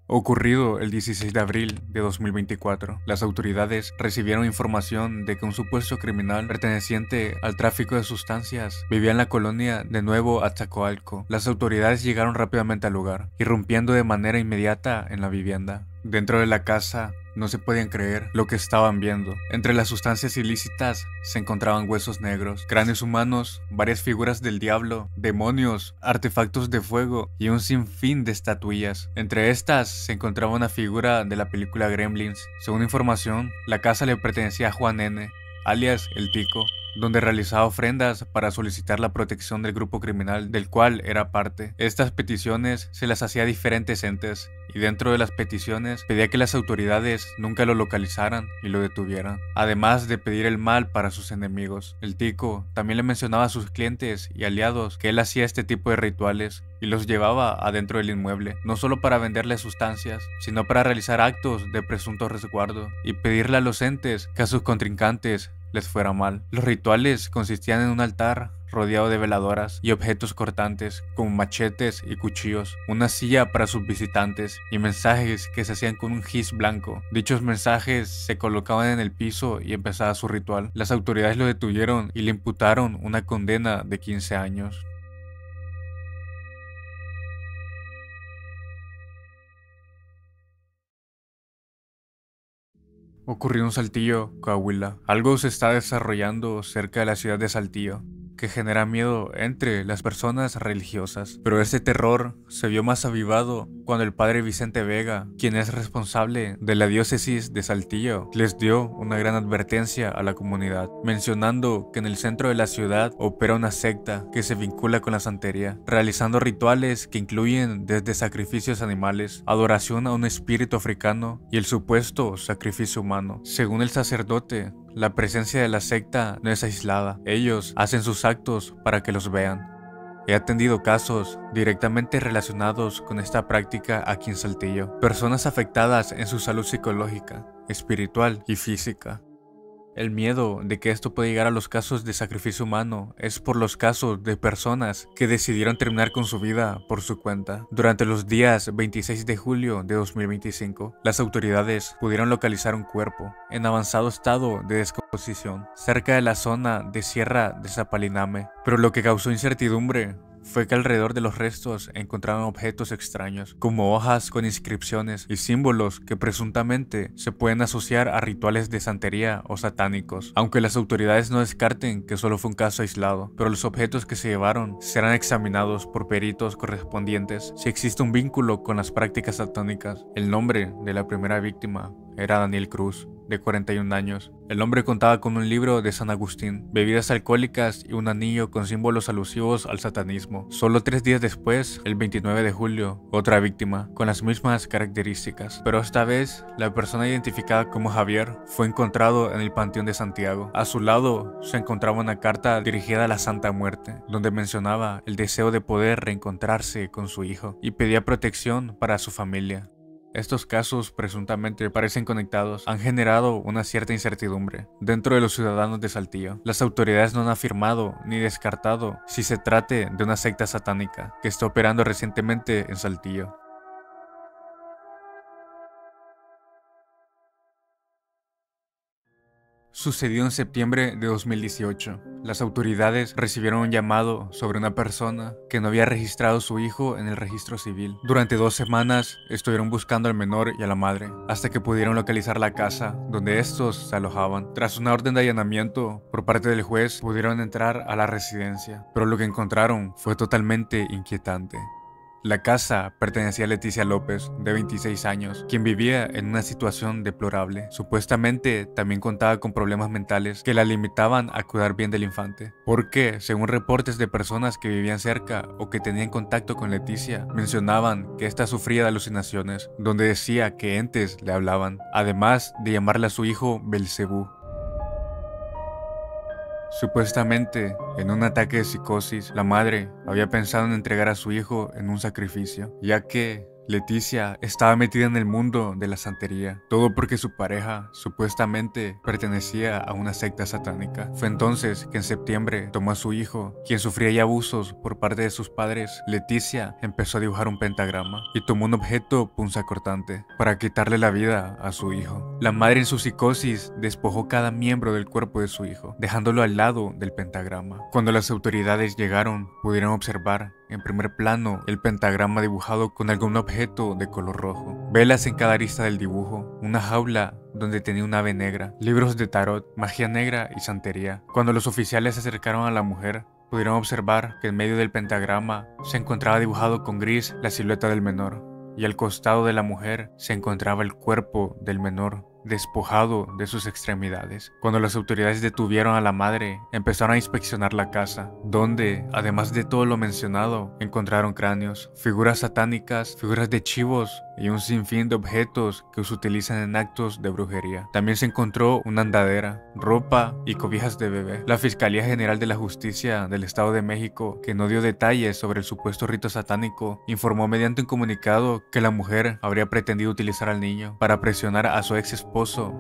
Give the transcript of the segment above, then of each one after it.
Ocurrido el 16 de abril de 2024, las autoridades recibieron información de que un supuesto criminal perteneciente al tráfico de sustancias vivía en la colonia de Nuevo Achacoalco. Las autoridades llegaron rápidamente al lugar, irrumpiendo de manera inmediata en la vivienda. Dentro de la casa no se podían creer lo que estaban viendo. Entre las sustancias ilícitas se encontraban huesos negros, cráneos humanos, varias figuras del diablo, demonios, artefactos de fuego y un sinfín de estatuillas. Entre estas se encontraba una figura de la película Gremlins. Según información, la casa le pertenecía a Juan N., alias El Tico, donde realizaba ofrendas para solicitar la protección del grupo criminal del cual era parte. Estas peticiones se las hacía a diferentes entes, y dentro de las peticiones pedía que las autoridades nunca lo localizaran y lo detuvieran, además de pedir el mal para sus enemigos. El Tico también le mencionaba a sus clientes y aliados que él hacía este tipo de rituales y los llevaba adentro del inmueble, no solo para venderle sustancias, sino para realizar actos de presunto resguardo y pedirle a los entes que a sus contrincantes les fuera mal. Los rituales consistían en un altar rodeado de veladoras y objetos cortantes como machetes y cuchillos, una silla para sus visitantes y mensajes que se hacían con un gis blanco. Dichos mensajes se colocaban en el piso y empezaba su ritual. Las autoridades lo detuvieron y le imputaron una condena de 15 años. Ocurrió en Saltillo, Coahuila. Algo se está desarrollando cerca de la ciudad de Saltillo que genera miedo entre las personas religiosas. Pero este terror se vio más avivado cuando el padre Vicente Vega, quien es responsable de la diócesis de Saltillo, les dio una gran advertencia a la comunidad, mencionando que en el centro de la ciudad opera una secta que se vincula con la santería, realizando rituales que incluyen desde sacrificios animales, adoración a un espíritu africano y el supuesto sacrificio humano. Según el sacerdote, la presencia de la secta no es aislada. Ellos hacen sus actos para que los vean. He atendido casos directamente relacionados con esta práctica aquí en Saltillo. Personas afectadas en su salud psicológica, espiritual y física. El miedo de que esto pueda llegar a los casos de sacrificio humano es por los casos de personas que decidieron terminar con su vida por su cuenta. Durante los días 26 de julio de 2025, las autoridades pudieron localizar un cuerpo en avanzado estado de descomposición cerca de la zona de Sierra de Zapaliname, pero lo que causó incertidumbre fue que alrededor de los restos encontraron objetos extraños, como hojas con inscripciones y símbolos que presuntamente se pueden asociar a rituales de santería o satánicos, aunque las autoridades no descarten que solo fue un caso aislado, pero los objetos que se llevaron serán examinados por peritos correspondientes si existe un vínculo con las prácticas satánicas. El nombre de la primera víctima era Daniel Cruz, de 41 años. El hombre contaba con un libro de San Agustín, bebidas alcohólicas y un anillo con símbolos alusivos al satanismo. Solo 3 días después, el 29 de julio, otra víctima, con las mismas características. Pero esta vez, la persona identificada como Javier fue encontrado en el Panteón de Santiago. A su lado se encontraba una carta dirigida a la Santa Muerte, donde mencionaba el deseo de poder reencontrarse con su hijo y pedía protección para su familia. Estos casos presuntamente parecen conectados han generado una cierta incertidumbre dentro de los ciudadanos de Saltillo. Las autoridades no han afirmado ni descartado si se trate de una secta satánica que está operando recientemente en Saltillo. Sucedió en septiembre de 2018. Las autoridades recibieron un llamado sobre una persona que no había registrado a su hijo en el registro civil. Durante 2 semanas estuvieron buscando al menor y a la madre, hasta que pudieron localizar la casa donde estos se alojaban. Tras una orden de allanamiento por parte del juez, pudieron entrar a la residencia, pero lo que encontraron fue totalmente inquietante. La casa pertenecía a Leticia López, de 26 años, quien vivía en una situación deplorable. Supuestamente también contaba con problemas mentales que la limitaban a cuidar bien del infante, porque, según reportes de personas que vivían cerca o que tenían contacto con Leticia, mencionaban que ésta sufría de alucinaciones, donde decía que entes le hablaban, además de llamarle a su hijo Belcebú. Supuestamente, en un ataque de psicosis, la madre había pensado en entregar a su hijo en un sacrificio, ya que Leticia estaba metida en el mundo de la santería, todo porque su pareja supuestamente pertenecía a una secta satánica. Fue entonces que en septiembre tomó a su hijo, quien sufría ya abusos por parte de sus padres. Leticia empezó a dibujar un pentagrama y tomó un objeto punzocortante para quitarle la vida a su hijo. La madre, en su psicosis, despojó cada miembro del cuerpo de su hijo, dejándolo al lado del pentagrama. Cuando las autoridades llegaron, pudieron observar en primer plano el pentagrama dibujado con algún objeto de color rojo, velas en cada arista del dibujo, una jaula donde tenía un ave negra, libros de tarot, magia negra y santería. Cuando los oficiales se acercaron a la mujer, pudieron observar que en medio del pentagrama se encontraba dibujado con gris la silueta del menor, y al costado de la mujer se encontraba el cuerpo del menor, despojado de sus extremidades. Cuando las autoridades detuvieron a la madre, empezaron a inspeccionar la casa, donde, además de todo lo mencionado, encontraron cráneos, figuras satánicas, figuras de chivos y un sinfín de objetos que se utilizan en actos de brujería. También se encontró una andadera, ropa y cobijas de bebé. La Fiscalía General de la Justicia del Estado de México, que no dio detalles sobre el supuesto rito satánico, informó mediante un comunicado que la mujer habría pretendido utilizar al niño para presionar a su ex esposo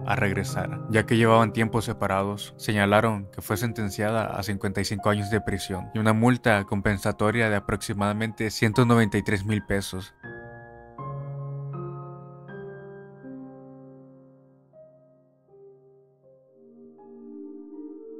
a regresar, ya que llevaban tiempos separados. Señalaron que fue sentenciada a 55 años de prisión y una multa compensatoria de aproximadamente 193,000 pesos.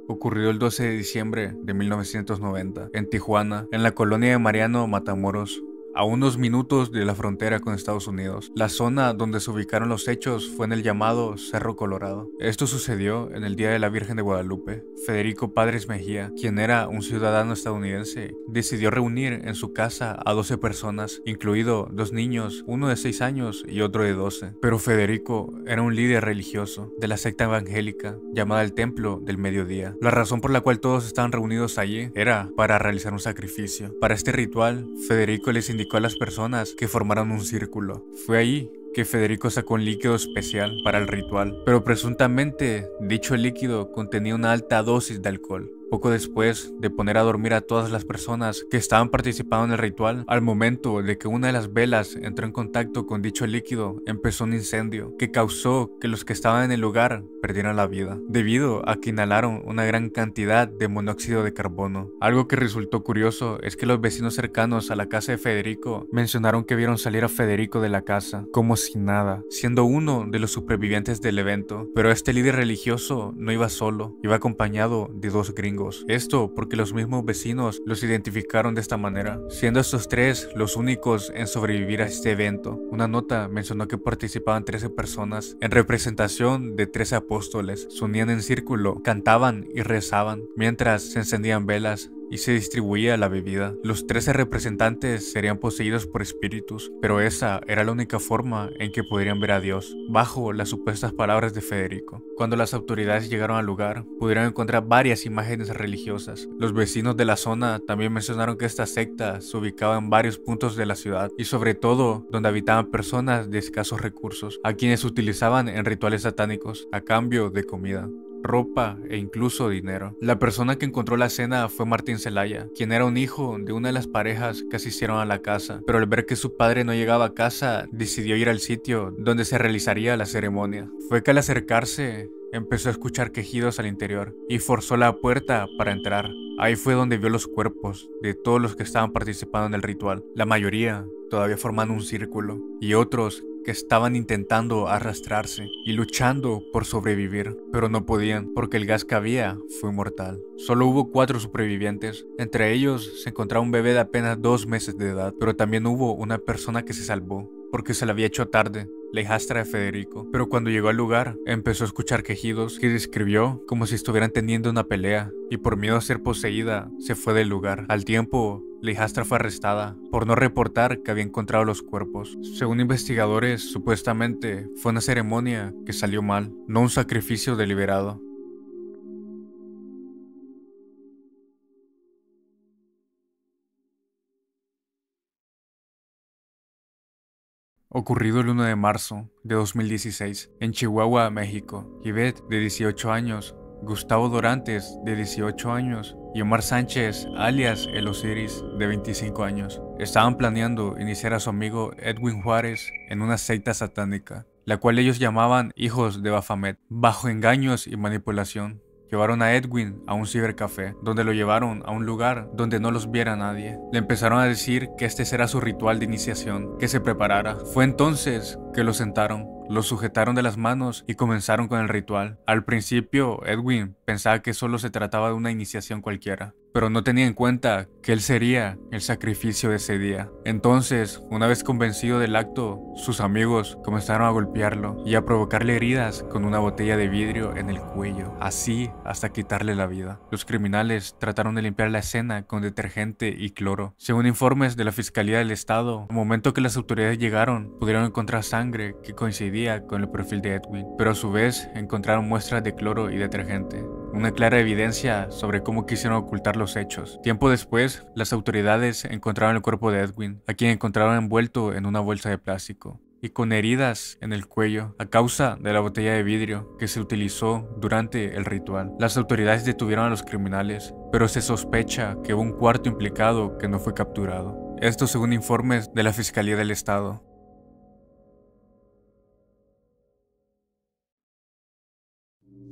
Ocurrió el 12 de diciembre de 1990 en Tijuana, en la colonia de Mariano Matamoros, a unos minutos de la frontera con Estados Unidos. La zona donde se ubicaron los hechos fue en el llamado Cerro Colorado. Esto sucedió en el Día de la Virgen de Guadalupe. Federico Padres Mejía, quien era un ciudadano estadounidense, decidió reunir en su casa a 12 personas, incluido 2 niños, uno de 6 años y otro de 12. Pero Federico era un líder religioso de la secta evangélica llamada el Templo del Mediodía. La razón por la cual todos estaban reunidos allí era para realizar un sacrificio. Para este ritual, Federico les indicó a las personas que formaran un círculo. Fue ahí que Federico sacó un líquido especial para el ritual, pero presuntamente dicho líquido contenía una alta dosis de alcohol. Poco después de poner a dormir a todas las personas que estaban participando en el ritual, al momento de que una de las velas entró en contacto con dicho líquido, empezó un incendio que causó que los que estaban en el lugar perdieran la vida, debido a que inhalaron una gran cantidad de monóxido de carbono. Algo que resultó curioso es que los vecinos cercanos a la casa de Federico mencionaron que vieron salir a Federico de la casa como si nada, siendo uno de los supervivientes del evento. Pero este líder religioso no iba solo, iba acompañado de 2 gringos. Esto porque los mismos vecinos los identificaron de esta manera, siendo estos 3 los únicos en sobrevivir a este evento. Una nota mencionó que participaban 13 personas en representación de 13 apóstoles. Se unían en círculo, cantaban y rezaban, mientras se encendían velas y se distribuía la bebida. Los 13 representantes serían poseídos por espíritus, pero esa era la única forma en que podrían ver a Dios, bajo las supuestas palabras de Federico. Cuando las autoridades llegaron al lugar, pudieron encontrar varias imágenes religiosas. Los vecinos de la zona también mencionaron que esta secta se ubicaba en varios puntos de la ciudad, y sobre todo donde habitaban personas de escasos recursos, a quienes utilizaban en rituales satánicos a cambio de comida, ropa e incluso dinero. La persona que encontró la escena fue Martín Zelaya, quien era un hijo de una de las parejas que asistieron a la casa, pero al ver que su padre no llegaba a casa, decidió ir al sitio donde se realizaría la ceremonia. Fue que al acercarse, empezó a escuchar quejidos al interior y forzó la puerta para entrar. Ahí fue donde vio los cuerpos de todos los que estaban participando en el ritual. La mayoría todavía formando un círculo y otros que estaban intentando arrastrarse y luchando por sobrevivir, pero no podían porque el gas que había fue mortal. Solo hubo 4 supervivientes, entre ellos se encontraba un bebé de apenas 2 meses de edad, pero también hubo una persona que se salvó porque se le había hecho tarde, la hijastra de Federico. Pero cuando llegó al lugar, empezó a escuchar quejidos que describió como si estuvieran teniendo una pelea, y por miedo a ser poseída, se fue del lugar. Al tiempo, la hijastra fue arrestada por no reportar que había encontrado los cuerpos. Según investigadores, supuestamente fue una ceremonia que salió mal, no un sacrificio deliberado. Ocurrido el 1 de marzo de 2016 en Chihuahua, México. Ivette, de 18 años, Gustavo Dorantes, de 18 años, y Omar Sánchez, alias El Osiris, de 25 años. Estaban planeando iniciar a su amigo Edwin Juárez en una secta satánica, la cual ellos llamaban Hijos de Baphomet. Bajo engaños y manipulación, llevaron a Edwin a un cibercafé, donde lo llevaron a un lugar donde no los viera nadie. Le empezaron a decir que este será su ritual de iniciación, que se preparara. Fue entonces que lo sentaron, lo sujetaron de las manos y comenzaron con el ritual. Al principio, Edwin pensaba que solo se trataba de una iniciación cualquiera, pero no tenía en cuenta que él sería el sacrificio de ese día. Entonces, una vez convencido del acto, sus amigos comenzaron a golpearlo y a provocarle heridas con una botella de vidrio en el cuello, así hasta quitarle la vida. Los criminales trataron de limpiar la escena con detergente y cloro. Según informes de la Fiscalía del Estado, al momento que las autoridades llegaron, pudieron encontrar sangre que coincidía con el perfil de Edwin, pero a su vez encontraron muestras de cloro y detergente, una clara evidencia sobre cómo quisieron ocultar los hechos. Tiempo después, las autoridades encontraron el cuerpo de Edwin, a quien encontraron envuelto en una bolsa de plástico y con heridas en el cuello a causa de la botella de vidrio que se utilizó durante el ritual. Las autoridades detuvieron a los criminales, pero se sospecha que hubo un cuarto implicado que no fue capturado. Esto según informes de la Fiscalía del Estado.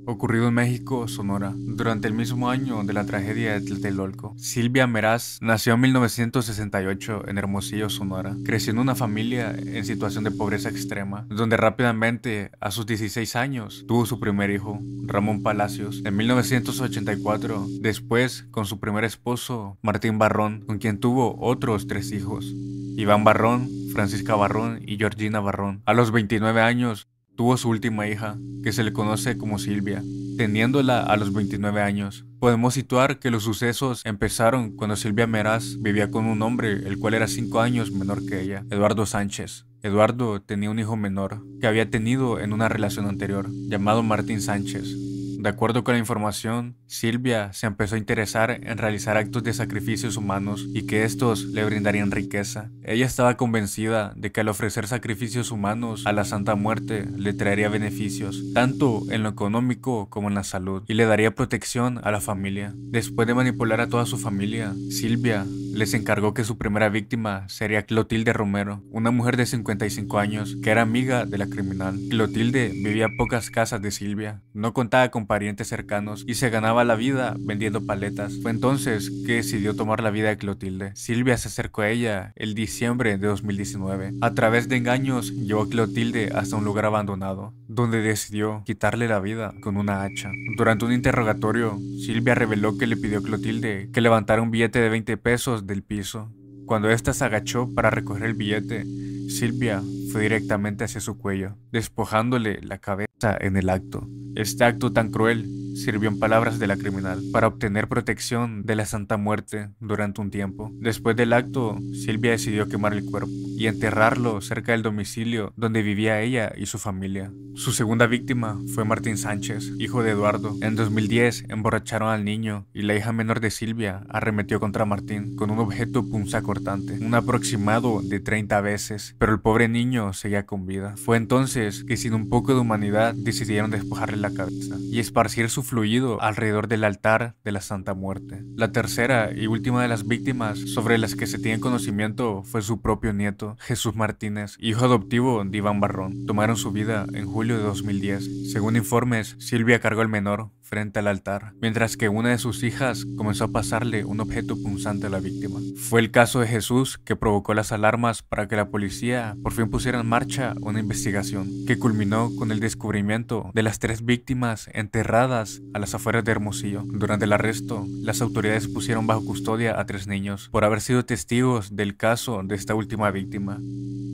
Ocurrido en México, Sonora, durante el mismo año de la tragedia de Tlatelolco. Silvia Meraz nació en 1968 en Hermosillo, Sonora. Creció en una familia en situación de pobreza extrema, donde rápidamente, a sus 16 años, tuvo su primer hijo, Ramón Palacios, en 1984, después con su primer esposo, Martín Barrón, con quien tuvo otros 3 hijos, Iván Barrón, Francisca Barrón y Georgina Barrón. A los 29 años, tuvo su última hija, que se le conoce como Silvia, teniéndola a los 29 años. Podemos situar que los sucesos empezaron cuando Silvia Meraz vivía con un hombre, el cual era 5 años menor que ella, Eduardo Sánchez. Eduardo tenía un hijo menor, que había tenido en una relación anterior, llamado Martín Sánchez. De acuerdo con la información, Silvia se empezó a interesar en realizar actos de sacrificios humanos y que estos le brindarían riqueza. Ella estaba convencida de que al ofrecer sacrificios humanos a la Santa Muerte le traería beneficios, tanto en lo económico como en la salud, y le daría protección a la familia. Después de manipular a toda su familia, Silvia les encargó que su primera víctima sería Clotilde Romero, una mujer de 55 años que era amiga de la criminal. Clotilde vivía a pocas casas de Silvia, no contaba con parientes cercanos y se ganaba la vida vendiendo paletas. Fue entonces que decidió tomar la vida de Clotilde. Silvia se acercó a ella el diciembre de 2019. A través de engaños llevó a Clotilde hasta un lugar abandonado, donde decidió quitarle la vida con una hacha. Durante un interrogatorio, Silvia reveló que le pidió a Clotilde que levantara un billete de 20 pesos del piso. Cuando ésta se agachó para recoger el billete, Silvia fue directamente hacia su cuello, despojándole la cabeza en el acto. Este acto tan cruel sirvió, en palabras de la criminal, para obtener protección de la Santa Muerte durante un tiempo. Después del acto, Silvia decidió quemar el cuerpo y enterrarlo cerca del domicilio donde vivía ella y su familia. Su segunda víctima fue Martín Sánchez, hijo de Eduardo. En 2010 emborracharon al niño y la hija menor de Silvia arremetió contra Martín con un objeto punzacortante, un aproximado de 30 veces, pero el pobre niño seguía con vida. Fue entonces que, sin un poco de humanidad, decidieron despojarle la cabeza y esparcir su fluido alrededor del altar de la Santa Muerte. La tercera y última de las víctimas sobre las que se tiene conocimiento fue su propio nieto, Jesús Martínez, hijo adoptivo de Iván Barrón. Tomaron su vida en julio de 2010. Según informes, Silvia cargó al menor frente al altar, mientras que una de sus hijas comenzó a pasarle un objeto punzante a la víctima. Fue el caso de Jesús que provocó las alarmas para que la policía por fin pusiera en marcha una investigación que culminó con el descubrimiento de las 3 víctimas enterradas a las afueras de Hermosillo. Durante el arresto, las autoridades pusieron bajo custodia a 3 niños por haber sido testigos del caso de esta última víctima.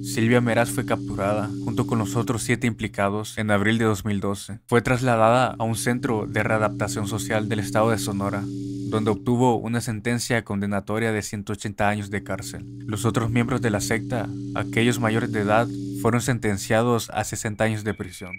Silvia Meraz fue capturada junto con los otros 7 implicados en abril de 2012. Fue trasladada a un centro de readaptación social del estado de Sonora, donde obtuvo una sentencia condenatoria de 180 años de cárcel. Los otros miembros de la secta, aquellos mayores de edad, fueron sentenciados a 60 años de prisión.